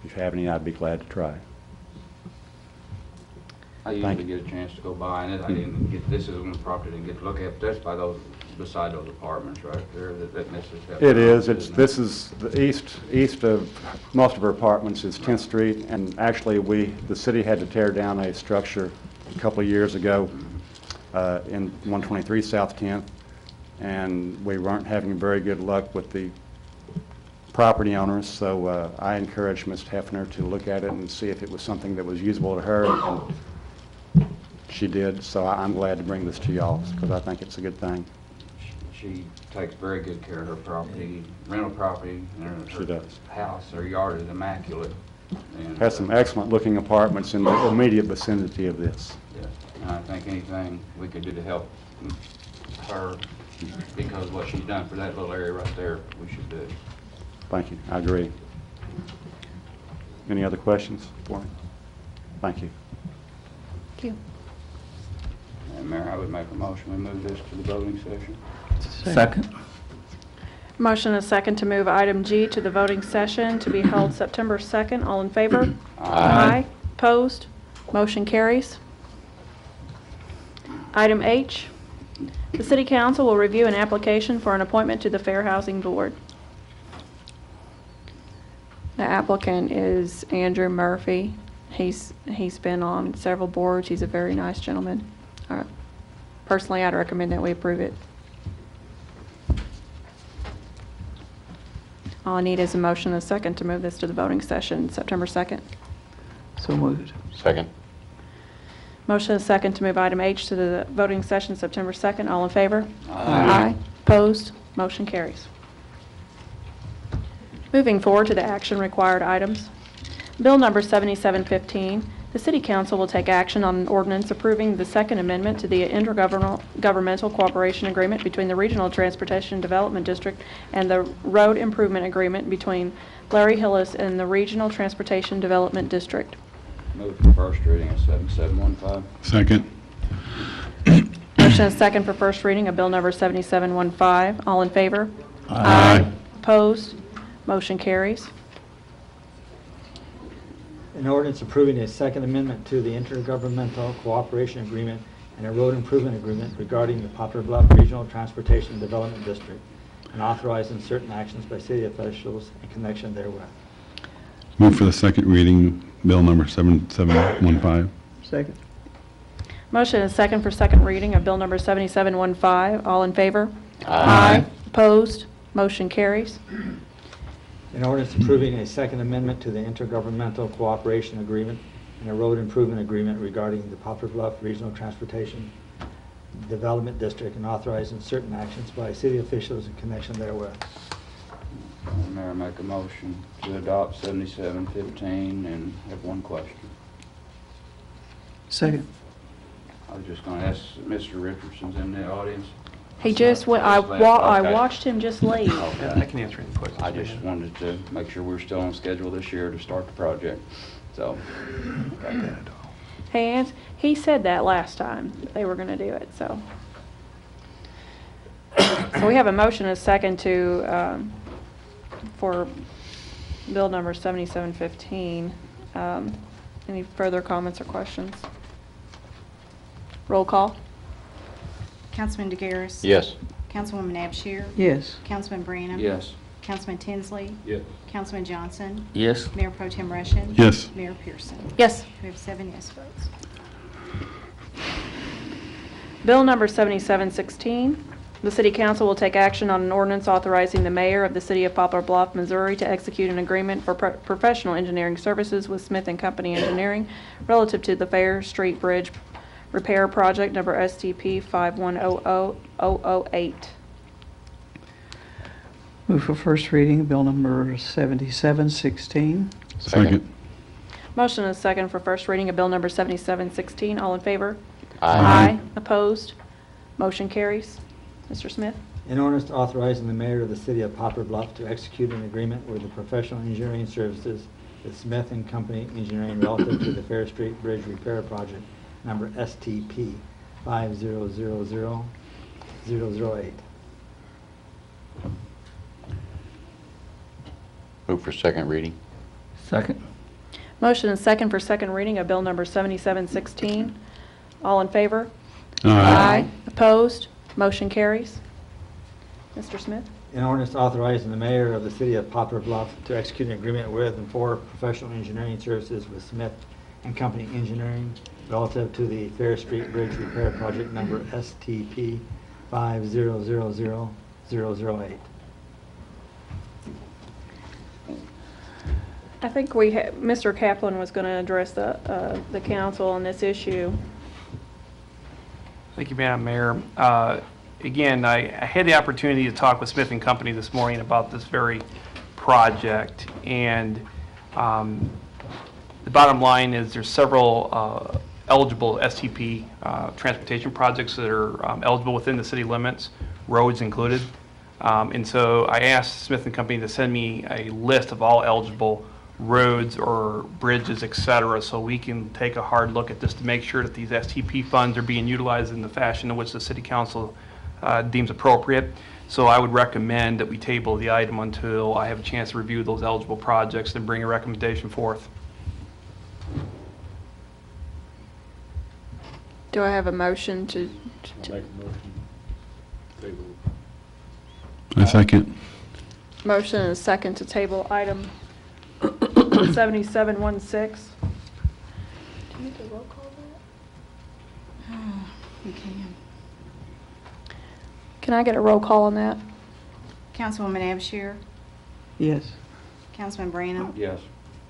Speaker 16: if you have any, I'd be glad to try.
Speaker 13: I usually get a chance to go by, and I didn't get, this is on the property, I didn't get to look at, but that's by those, beside those apartments right there, that Mrs. Hefner.
Speaker 16: It is. This is the east of most of our apartments is 10th Street, and actually the city had to tear down a structure a couple of years ago in 123 South 10th, and we weren't having very good luck with the property owners, so I encouraged Ms. Hefner to look at it and see if it was something that was usable to her, and she did, so I'm glad to bring this to y'all because I think it's a good thing.
Speaker 13: She takes very good care of her property, rental property, and
Speaker 16: She does.
Speaker 13: house, her yard is immaculate. And,
Speaker 16: Has some excellent looking apartments in the immediate vicinity of this.
Speaker 13: yeah, and I think anything we could do to help her, because what she's done for that little area right there, we should do.
Speaker 16: Thank you. I agree. Any other questions for me? Thank you.
Speaker 1: Thank you.
Speaker 13: And Mayor, I would make a motion, we move this to the voting session.
Speaker 12: Second.
Speaker 1: Motion and a second to move item G to the voting session to be held September 2nd. All in favor? Aye. Opposed? Motion carries. Item H, the City Council will review an application for an appointment to the Fair Housing Board. The applicant is Andrew Murphy. He's been on several boards. He's a very nice gentleman. Personally, I'd recommend that we approve it. All I need is a motion and a second to move this to the voting session September 2nd.
Speaker 12: So moved.
Speaker 3: Second.
Speaker 1: Motion and a second to move item H to the voting session September 2nd. All in favor?
Speaker 12: Aye.
Speaker 1: Opposed? Motion carries. Moving forward to the action required items. Bill number 7715, the City Council will take action on an ordinance approving the Second Amendment to the Intergovernmental Cooperation Agreement between the Regional Transportation Development District and the Road Improvement Agreement between Larry Hillis and the Regional Transportation Development District.
Speaker 13: Move for first reading of 7715.
Speaker 3: Second.
Speaker 1: Motion is second for first reading of Bill number 7715. All in favor?
Speaker 3: Aye.
Speaker 1: Opposed? Motion carries.
Speaker 9: An ordinance approving a Second Amendment to the Intergovernmental Cooperation Agreement and a Road Improvement Agreement regarding the Poplar Bluff Regional Transportation Development District, and authorizing certain actions by city officials in connection therewith.
Speaker 3: Move for the second reading, bill number 7715.
Speaker 12: Second.
Speaker 1: Motion is second for second reading of Bill number 7715. All in favor?
Speaker 3: Aye.
Speaker 1: Opposed? Motion carries.
Speaker 9: An ordinance approving a Second Amendment to the Intergovernmental Cooperation Agreement and a Road Improvement Agreement regarding the Poplar Bluff Regional Transportation Development District, and authorizing certain actions by city officials in connection therewith.
Speaker 13: Mayor, make a motion to adopt 7715 and have one question.
Speaker 12: Second.
Speaker 13: I was just going to ask, Mr. Richardson's in the audience.
Speaker 1: He just went, I watched him just leave.
Speaker 13: Okay.
Speaker 10: I can answer any questions.
Speaker 13: I just wanted to make sure we're still on schedule this year to start the project, so.
Speaker 1: Hey, Ans, he said that last time they were going to do it, so. So we have a motion and a second to, for Bill number 7715. Any further comments or questions? Roll call.
Speaker 4: Councilman DeGaris.
Speaker 3: Yes.
Speaker 4: Councilwoman Abshir.
Speaker 12: Yes.
Speaker 4: Councilman Branham.
Speaker 13: Yes.
Speaker 4: Councilman Tinsley.
Speaker 3: Yes.
Speaker 4: Councilman Johnson.
Speaker 12: Yes.
Speaker 4: Mayor Pro Tem Russian.
Speaker 3: Yes.
Speaker 4: Mayor Pearson.
Speaker 1: Yes.
Speaker 4: We have 7 yes votes.
Speaker 1: Bill number 7716, the City Council will take action on an ordinance authorizing the mayor of the City of Poplar Bluff, Missouri to execute an agreement for professional engineering services with Smith & Company Engineering relative to the Fair Street Bridge Repair Project number STP 5100008.
Speaker 12: Move for first reading of bill number 7716.
Speaker 13: Second.
Speaker 1: Motion is second for first reading of bill number 7716. All in favor?
Speaker 13: Aye.
Speaker 1: Opposed? Motion carries. Mr. Smith?
Speaker 9: An ordinance authorizing the mayor of the city of Poplar Bluff to execute an agreement with the professional engineering services with Smith & Company Engineering relative to the Fair Street Bridge Repair Project, number STP 5000008.
Speaker 13: Move for second reading.
Speaker 12: Second.
Speaker 1: Motion is second for second reading of bill number 7716. All in favor? Opposed? Motion carries. Mr. Smith?
Speaker 9: An ordinance authorizing the mayor of the city of Poplar Bluff to execute an agreement with and for professional engineering services with Smith & Company Engineering relative to the Fair Street Bridge Repair Project number STP 5000008.
Speaker 1: I think Mr. Kaplan was going to address the council on this issue.
Speaker 10: Thank you, Madam Mayor. Again, I had the opportunity to talk with Smith & Company this morning about this very project, and the bottom line is there's several eligible STP transportation projects that are eligible within the city limits, roads included. And so I asked Smith & Company to send me a list of all eligible roads or bridges, et cetera, so we can take a hard look at this to make sure that these STP funds are being utilized in the fashion in which the City Council deems appropriate. So I would recommend that we table the item until I have a chance to review those eligible projects and bring a recommendation forth.
Speaker 1: Do I have a motion to
Speaker 3: Make a motion. Table.
Speaker 14: I second.
Speaker 1: motion and a second to table item 7716? Do you need to roll call that?
Speaker 4: We can.
Speaker 1: Can I get a roll call on that?
Speaker 4: Councilwoman Abshir?
Speaker 12: Yes.
Speaker 4: Councilman Branham?
Speaker 13: Yes.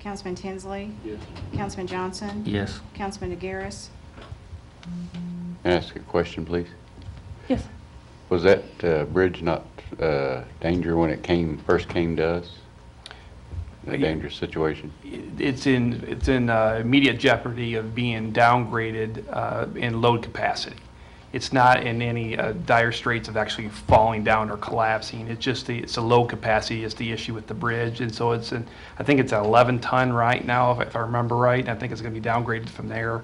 Speaker 4: Councilman Tinsley?
Speaker 3: Yes.
Speaker 4: Councilman Johnson?
Speaker 12: Yes.
Speaker 4: Councilman DeGaris?
Speaker 13: Can I ask a question, please?
Speaker 1: Yes.
Speaker 13: Was that bridge not danger when it first came to us? A dangerous situation?
Speaker 10: It's in immediate jeopardy of being downgraded in load capacity. It's not in any dire straits of actually falling down or collapsing. It's just it's a low capacity is the issue with the bridge, and so I think it's an 11-ton right now, if I remember right. And I think it's going to be downgraded from there,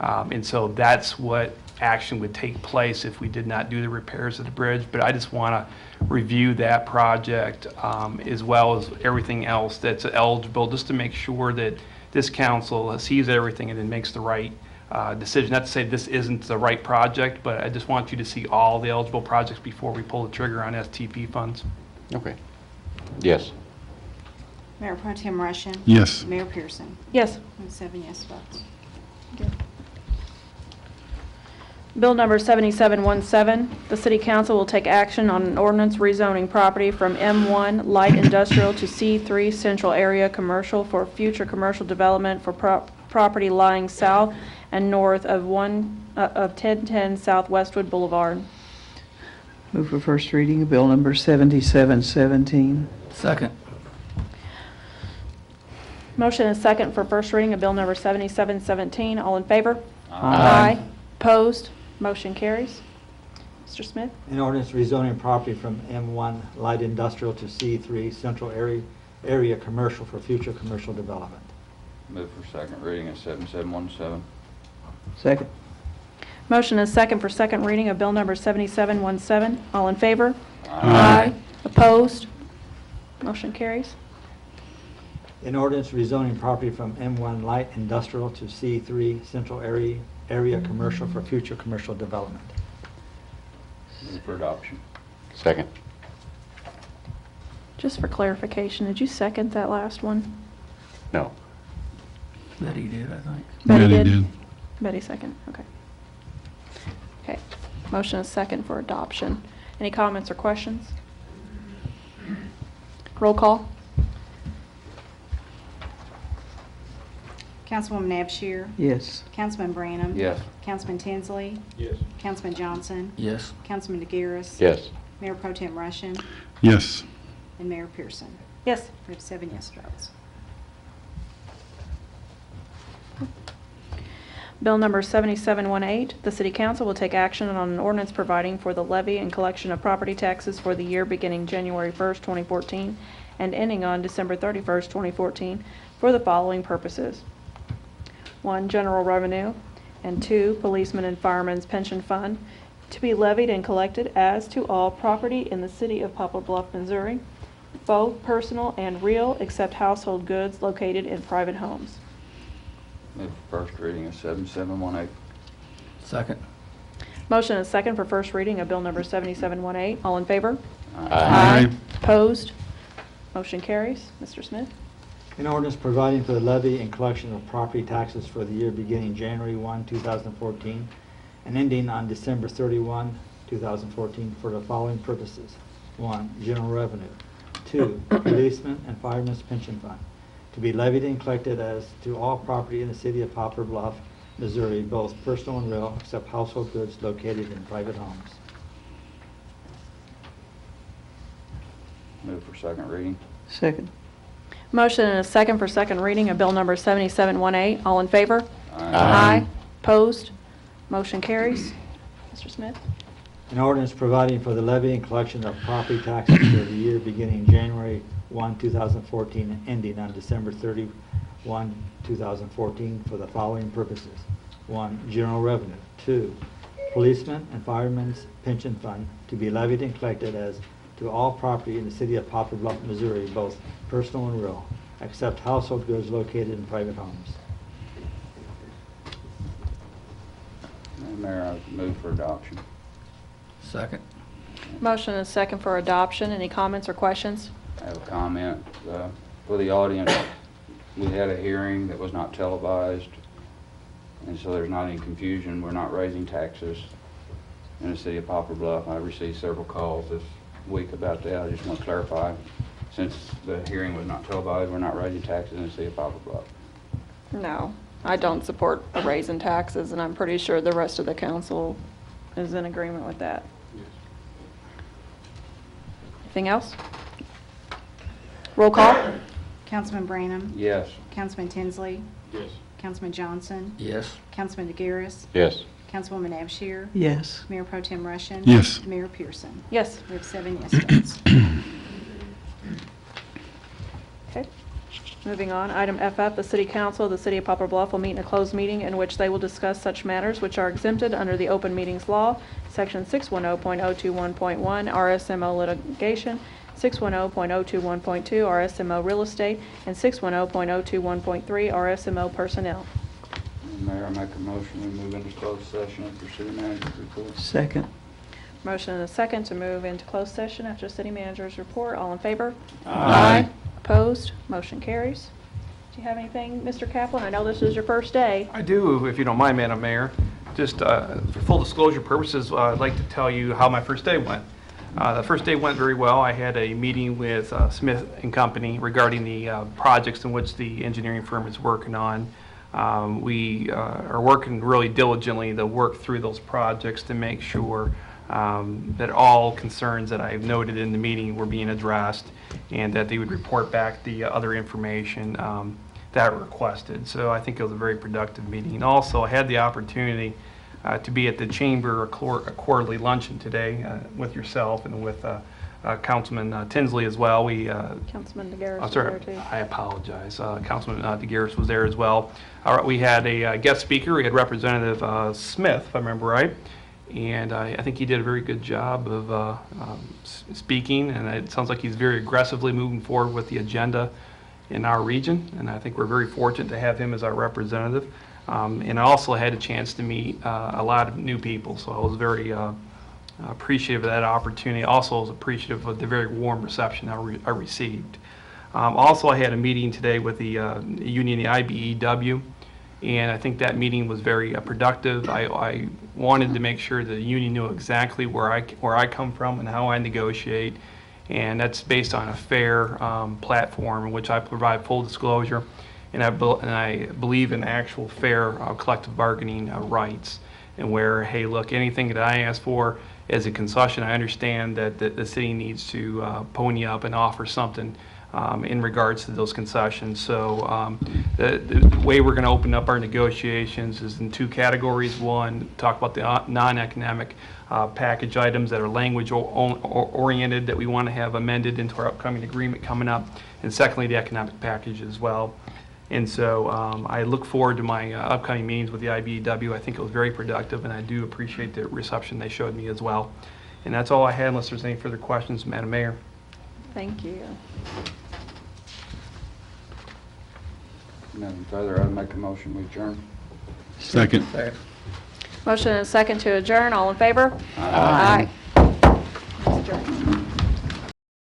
Speaker 10: and so that's what action would take place if we did not do the repairs of the bridge. But I just want to review that project as well as everything else that's eligible, just to make sure that this council sees everything and then makes the right decision. Not to say this isn't the right project, but I just want you to see all the eligible projects before we pull the trigger on STP funds.
Speaker 13: Okay. Yes.
Speaker 4: Mayor Pro Tem Russian?
Speaker 14: Yes.
Speaker 4: Mayor Pearson?
Speaker 1: Yes.
Speaker 4: And 7 yes votes.
Speaker 1: Bill number 7717, the City Council will take action on an ordinance rezoning property from M1 Light Industrial to C3 Central Area Commercial for future commercial development for property lying south and north of 1010 South Westwood Boulevard.
Speaker 12: Move for first reading of bill number 7717.
Speaker 9: Second.
Speaker 1: Motion is second for first reading of bill number 7717. All in favor?
Speaker 12: Aye.
Speaker 1: Opposed? Motion carries. Mr. Smith?
Speaker 9: An ordinance rezoning property from M1 Light Industrial to C3 Central Area Commercial for future commercial development.
Speaker 13: Move for second reading of 7717.
Speaker 12: Second.
Speaker 1: Motion is second for second reading of bill number 7717. All in favor?
Speaker 13: Aye.
Speaker 1: Opposed? Motion carries.
Speaker 9: An ordinance rezoning property from M1 Light Industrial to C3 Central Area Commercial for future commercial development.
Speaker 13: Move for adoption. Second.
Speaker 1: Just for clarification, did you second that last one?
Speaker 13: No.
Speaker 12: Betty did, I think.
Speaker 1: Betty did. Betty second, okay. Okay. Motion is second for adoption. Any comments or questions? Roll call.
Speaker 4: Councilwoman Abshir?
Speaker 12: Yes.
Speaker 4: Councilman Branham?
Speaker 13: Yes.
Speaker 4: Councilman Tinsley?
Speaker 3: Yes.
Speaker 4: Councilman Johnson?
Speaker 12: Yes.
Speaker 4: Councilman DeGaris?
Speaker 13: Yes.
Speaker 4: Mayor Pro Tem Russian?
Speaker 11: Yes.
Speaker 4: And Mayor Pearson.
Speaker 1: Yes.
Speaker 4: We have 7 yes votes.
Speaker 1: Bill number 7718, the City Council will take action on an ordinance providing for the levy and collection of property taxes for the year beginning January 1st, 2014, and ending on December 31st, 2014, for the following purposes. 1, general revenue, and 2, policemen and firemen's pension fund, to be levied and collected as to all property in the city of Poplar Bluff, Missouri, both personal and real, except household goods located in private homes.
Speaker 13: Move for first reading of 7718.
Speaker 12: Second.
Speaker 1: Motion is second for first reading of bill number 7718. All in favor?
Speaker 11: Aye.
Speaker 1: Opposed? Motion carries. Mr. Smith?
Speaker 9: An ordinance providing for the levy and collection of property taxes for the year beginning January 1, 2014, and ending on December 31, 2014, for the following purposes. 1, general revenue. 2, policemen and firemen's pension fund, to be levied and collected as to all property in the city of Poplar Bluff, Missouri, both personal and real, except household goods located in private homes.
Speaker 13: Move for second reading.
Speaker 12: Second.
Speaker 1: Motion and a second for second reading of bill number 7718. All in favor?
Speaker 13: Aye.
Speaker 1: Opposed? Motion carries. Mr. Smith?
Speaker 9: An ordinance providing for the levy and collection of property taxes for the year beginning January 1, 2014, and ending on December 31, 2014, for the following purposes. 1, general revenue. 2, policemen and firemen's pension fund, to be levied and collected as to all property in the city of Poplar Bluff, Missouri, both personal and real, except household goods located in private homes.
Speaker 13: Mayor, I move for adoption.
Speaker 12: Second.
Speaker 1: Motion is second for adoption. Any comments or questions?
Speaker 13: I have a comment for the audience. We had a hearing that was not televised, and so there's not any confusion. We're not raising taxes in the city of Poplar Bluff. I received several calls this week about that. I just want to clarify. Since the hearing was not televised, we're not raising taxes in the city of Poplar Bluff.
Speaker 1: No, I don't support a raise in taxes, and I'm pretty sure the rest of the council is in agreement with that. Anything else? Roll call.
Speaker 4: Councilman Branham?
Speaker 13: Yes.
Speaker 4: Councilman Tinsley?
Speaker 3: Yes.
Speaker 4: Councilman Johnson?
Speaker 12: Yes.
Speaker 4: Councilman DeGaris?
Speaker 13: Yes.
Speaker 4: Councilwoman Abshir?
Speaker 12: Yes.
Speaker 4: Mayor Pro Tem Russian?
Speaker 11: Yes.
Speaker 4: Mayor Pearson.
Speaker 1: Yes.
Speaker 4: We have 7 yes votes.
Speaker 1: Okay. Moving on, item FF, the City Council of the City of Poplar Bluff will meet in a closed meeting in which they will discuss such matters which are exempted under the Open Meetings Law, Section 610.021.1 RSMO litigation, 610.021.2 RSMO real estate, and 610.021.3 RSMO personnel.
Speaker 13: Mayor, I make a motion we move into closed session after city manager's report.
Speaker 12: Second.
Speaker 1: Motion and a second to move into closed session after City Manager's report. All in favor?
Speaker 13: Aye.
Speaker 1: Opposed? Motion carries. Do you have anything, Mr. Kaplan? I know this is your first day.
Speaker 10: I do, if you don't mind, Madam Mayor. Just for full disclosure purposes, I'd like to tell you how my first day went. The first day went very well. I had a meeting with Smith and Company regarding the projects in which the engineering firm is working on. We are working really diligently to work through those projects to make sure that all concerns that I've noted in the meeting were being addressed, and that they would report back the other information that requested. So I think it was a very productive meeting. And also, I had the opportunity to be at the Chamber quarterly luncheon today with yourself and with Councilman Tinsley as well.
Speaker 1: Councilman DeGaris
Speaker 10: I'm
Speaker 1: was
Speaker 10: sorry,
Speaker 1: there too.
Speaker 10: I apologize. Councilman DeGaris was there as well. All right, we had a guest speaker. We had Representative Smith, if I remember right. And I think he did a very good job of speaking, and it sounds like he's very aggressively moving forward with the agenda in our region, and I think we're very fortunate to have him as our representative. And I also had a chance to meet a lot of new people, so I was very appreciative of that opportunity. Also, I was appreciative of the very warm reception I received. Also, I had a meeting today with the union, the IBEW, and I think that meeting was very productive. I wanted to make sure the union knew exactly where I come from and how I negotiate, and that's based on a fair platform in which I provide full disclosure, and I believe in actual fair collective bargaining rights, and where, hey, look, anything that I ask for as a concession, I understand that the city needs to pony up and offer something in regards to those concessions. So the way we're going to open up our negotiations is in two categories. One, talk about the non-economic package items that are language oriented that we want to have amended into our upcoming agreement coming up, and secondly, the economic package as well. And so I look forward to my upcoming meetings with the IBEW. I think it was very productive, and I do appreciate the reception they showed me as well. And that's all I had, unless there's any further questions, Madam Mayor.
Speaker 1: Thank you.
Speaker 13: Nothing further, I'd make a motion, we adjourn.
Speaker 3: Second.
Speaker 1: Motion and a second to adjourn. All in favor?
Speaker 13: Aye.